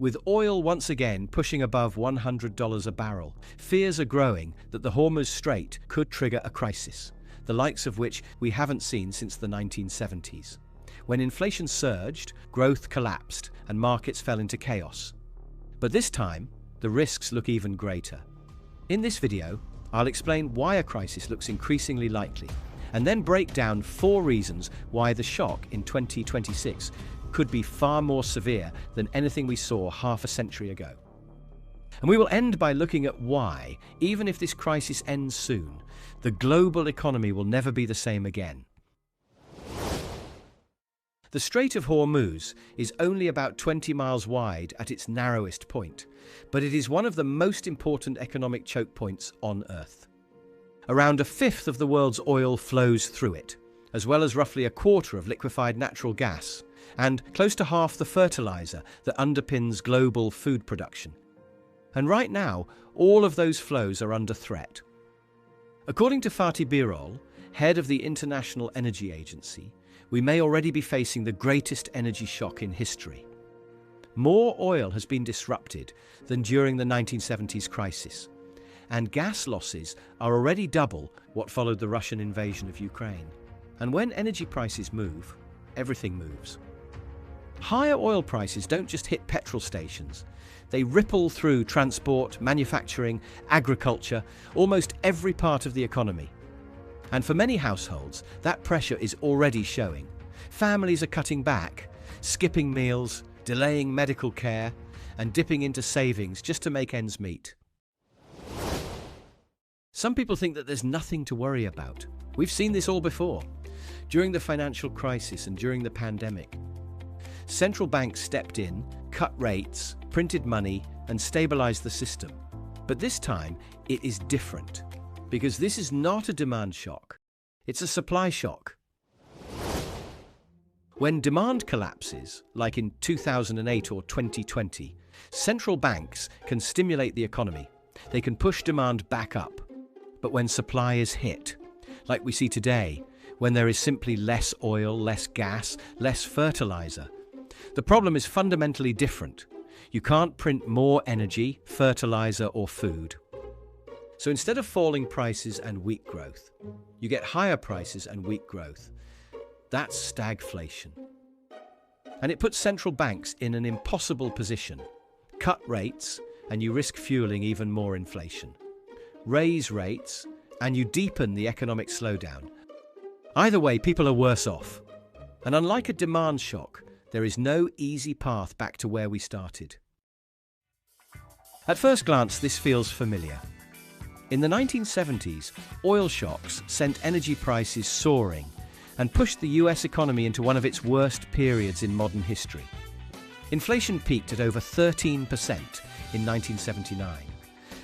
With oil once again pushing above $100 a barrel, fears are growing that the Hormuz Strait could trigger a crisis, the likes of which we haven't seen since the 1970s. When inflation surged, growth collapsed, and markets fell into chaos. But this time, the risks look even greater. In this video, I'll explain why a crisis looks increasingly likely, and then break down 4 reasons why the shock in 2026 could be far more severe than anything we saw half a century ago. And we will end by looking at why, even if this crisis ends soon, the global economy will never be the same again. The Strait of Hormuz is only about 20 miles wide at its narrowest point, but it is one of the most important economic choke points on Earth. Around a fifth of the world's oil flows through it, as well as roughly a quarter of liquefied natural gas, and close to half the fertiliser that underpins global food production. And right now, all of those flows are under threat. According to Fatih Birol, head of the International Energy Agency, we may already be facing the greatest energy shock in history. More oil has been disrupted than during the 1970s crisis, and gas losses are already double what followed the Russian invasion of Ukraine. And when energy prices move, everything moves. Higher oil prices don't just hit petrol stations. They ripple through transport, manufacturing, agriculture, almost every part of the economy. And for many households, that pressure is already showing. Families are cutting back, skipping meals, delaying medical care, and dipping into savings just to make ends meet. Some people think that there's nothing to worry about. We've seen this all before. During the financial crisis and during the pandemic, central banks stepped in, cut rates, printed money, and stabilized the system. But this time, it is different, because this is not a demand shock. It's a supply shock. When demand collapses, like in 2008 or 2020, central banks can stimulate the economy. They can push demand back up. But when supply is hit, like we see today, when there is simply less oil, less gas, less fertilizer, the problem is fundamentally different. You can't print more energy, fertilizer, or food. So instead of falling prices and weak growth, you get higher prices and weak growth. That's stagflation. And it puts central banks in an impossible position. Cut rates, and you risk fueling even more inflation. Raise rates, and you deepen the economic slowdown. Either way, people are worse off. And unlike a demand shock, there is no easy path back to where we started. At first glance, this feels familiar. In the 1970s, oil shocks sent energy prices soaring and pushed the US economy into one of its worst periods in modern history. Inflation peaked at over 13% in 1979.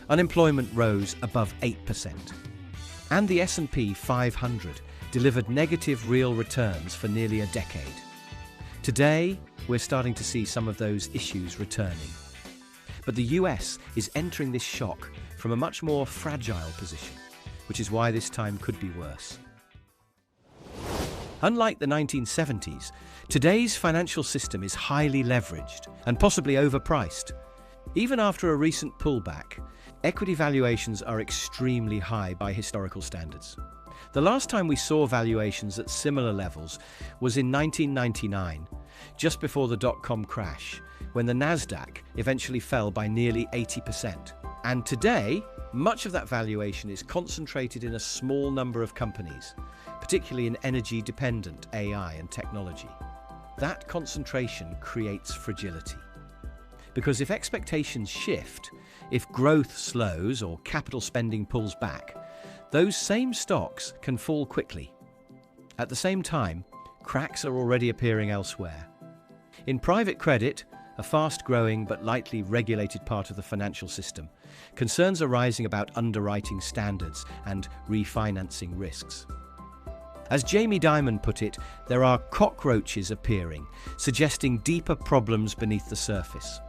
Unemployment rose above 8%. And the S&P 500 delivered negative real returns for nearly a decade. Today, we're starting to see some of those issues returning. But the US is entering this shock from a much more fragile position, which is why this time could be worse. Unlike the 1970s, today's financial system is highly leveraged and possibly overpriced. Even after a recent pullback, equity valuations are extremely high by historical standards. The last time we saw valuations at similar levels was in 1999, just before the dot-com crash, when the Nasdaq eventually fell by nearly 80%. And today, much of that valuation is concentrated in a small number of companies, particularly in energy-dependent AI and technology. That concentration creates fragility. Because if expectations shift, if growth slows or capital spending pulls back, those same stocks can fall quickly. At the same time, cracks are already appearing elsewhere. In private credit, a fast-growing but lightly regulated part of the financial system, concerns are rising about underwriting standards and refinancing risks. As Jamie Dimon put it, there are cockroaches appearing, suggesting deeper problems beneath the surface.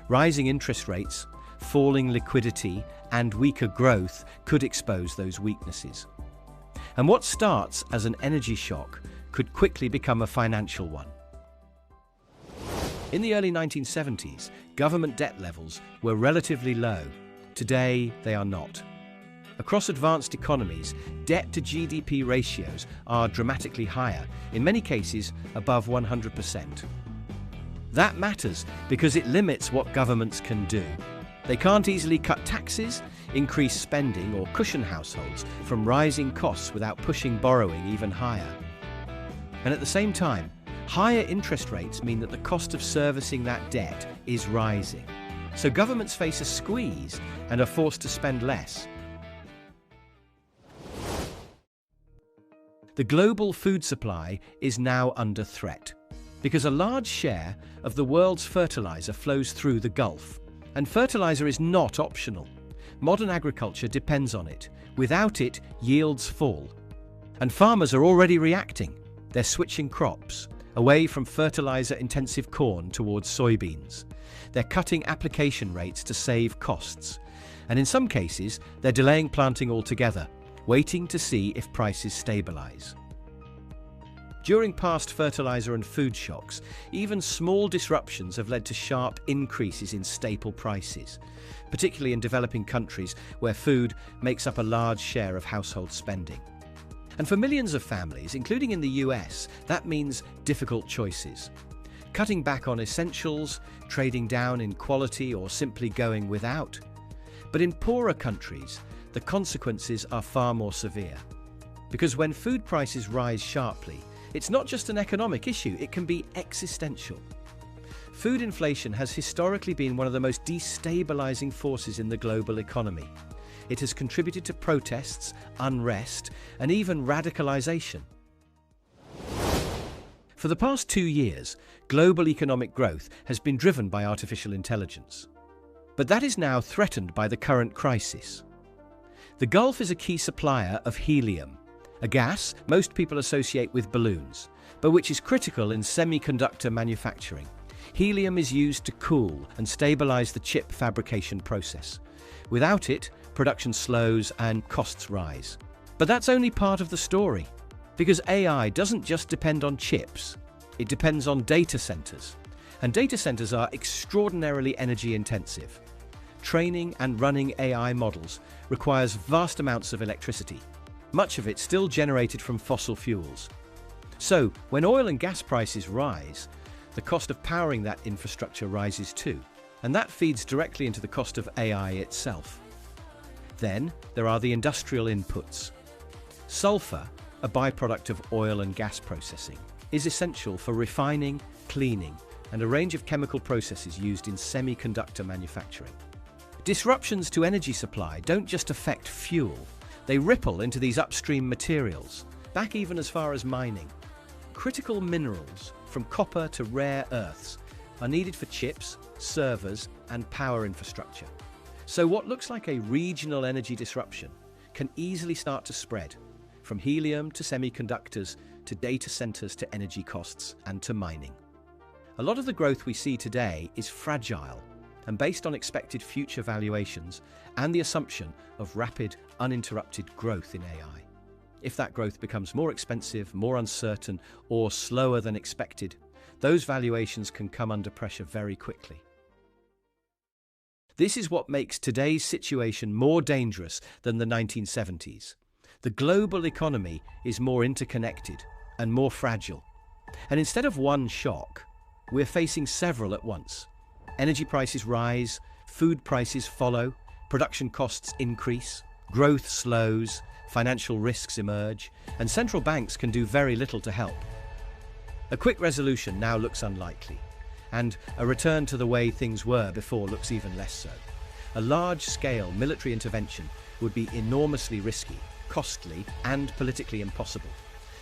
Rising interest rates, falling liquidity, and weaker growth could expose those weaknesses. And what starts as an energy shock could quickly become a financial one. In the early 1970s, government debt levels were relatively low. Today, they are not. Across advanced economies, debt to GDP ratios are dramatically higher, in many cases above 100%. That matters because it limits what governments can do. They can't easily cut taxes, increase spending, or cushion households from rising costs without pushing borrowing even higher. And at the same time, higher interest rates mean that the cost of servicing that debt is rising. So governments face a squeeze and are forced to spend less. The global food supply is now under threat because a large share of the world's fertiliser flows through the Gulf. And fertiliser is not optional. Modern agriculture depends on it. Without it, yields fall. And farmers are already reacting. They're switching crops away from fertiliser-intensive corn towards soybeans. They're cutting application rates to save costs. And in some cases, they're delaying planting altogether, waiting to see if prices stabilise. During past fertiliser and food shocks, even small disruptions have led to sharp increases in staple prices, particularly in developing countries where food makes up a large share of household spending. And for millions of families, including in the US, that means difficult choices. Cutting back on essentials, trading down in quality, or simply going without. But in poorer countries, the consequences are far more severe. Because when food prices rise sharply, it's not just an economic issue, it can be existential. Food inflation has historically been one of the most destabilizing forces in the global economy. It has contributed to protests, unrest, and even radicalization. For the past 2 years, global economic growth has been driven by artificial intelligence. But that is now threatened by the current crisis. The Gulf is a key supplier of helium, a gas most people associate with balloons, but which is critical in semiconductor manufacturing. Helium is used to cool and stabilize the chip fabrication process. Without it, production slows and costs rise. But that's only part of the story, because AI doesn't just depend on chips, it depends on data centers. And data centers are extraordinarily energy intensive. Training and running AI models requires vast amounts of electricity, much of it still generated from fossil fuels. So, when oil and gas prices rise, the cost of powering that infrastructure rises too, and that feeds directly into the cost of AI itself. Then, there are the industrial inputs. Sulfur, a byproduct of oil and gas processing, is essential for refining, cleaning, and a range of chemical processes used in semiconductor manufacturing. Disruptions to energy supply don't just affect fuel, they ripple into these upstream materials, back even as far as mining. Critical minerals, from copper to rare earths, are needed for chips, servers, and power infrastructure. So what looks like a regional energy disruption can easily start to spread, from helium to semiconductors, to data centers, to energy costs, and to mining. A lot of the growth we see today is fragile and based on expected future valuations and the assumption of rapid, uninterrupted growth in AI. If that growth becomes more expensive, more uncertain, or slower than expected, those valuations can come under pressure very quickly. This is what makes today's situation more dangerous than the 1970s. The global economy is more interconnected and more fragile. And instead of one shock, we're facing several at once. Energy prices rise, food prices follow, production costs increase, growth slows, financial risks emerge, and central banks can do very little to help. A quick resolution now looks unlikely, and a return to the way things were before looks even less so. A large-scale military intervention would be enormously risky, costly, and politically impossible.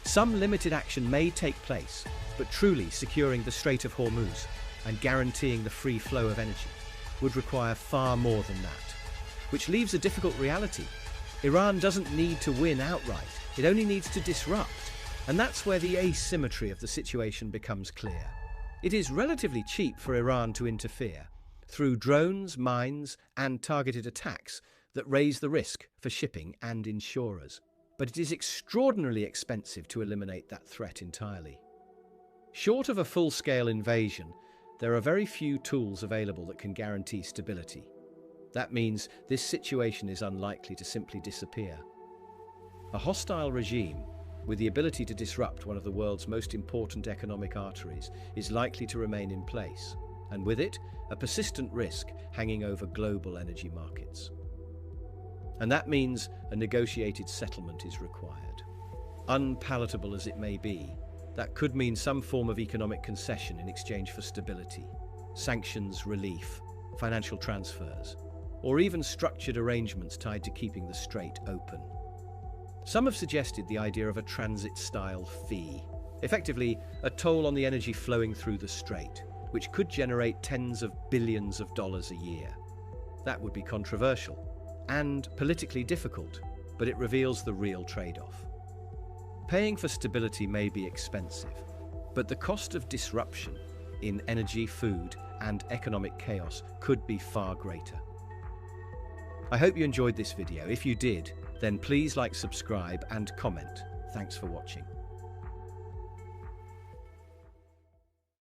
Some limited action may take place, but truly securing the Strait of Hormuz and guaranteeing the free flow of energy would require far more than that. Which leaves a difficult reality. Iran doesn't need to win outright, it only needs to disrupt. And that's where the asymmetry of the situation becomes clear. It is relatively cheap for Iran to interfere through drones, mines, and targeted attacks that raise the risk for shipping and insurers. But it is extraordinarily expensive to eliminate that threat entirely. Short of a full-scale invasion, There are very few tools available that can guarantee stability. That means this situation is unlikely to simply disappear. A hostile regime, with the ability to disrupt one of the world's most important economic arteries, is likely to remain in place, and with it, a persistent risk hanging over global energy markets. And that means a negotiated settlement is required. Unpalatable as it may be, that could mean some form of economic concession in exchange for stability, sanctions, relief, financial transfers, or even structured arrangements tied to keeping the strait open. Some have suggested the idea of a transit-style fee, effectively a toll on the energy flowing through the strait, which could generate tens of billions of dollars a year. That would be controversial and politically difficult, but it reveals the real trade-off. Paying for stability may be expensive, but the cost of disruption in energy, food, and economic chaos could be far greater. I hope you enjoyed this video. If you did, then please like, subscribe, and comment. Thanks for watching.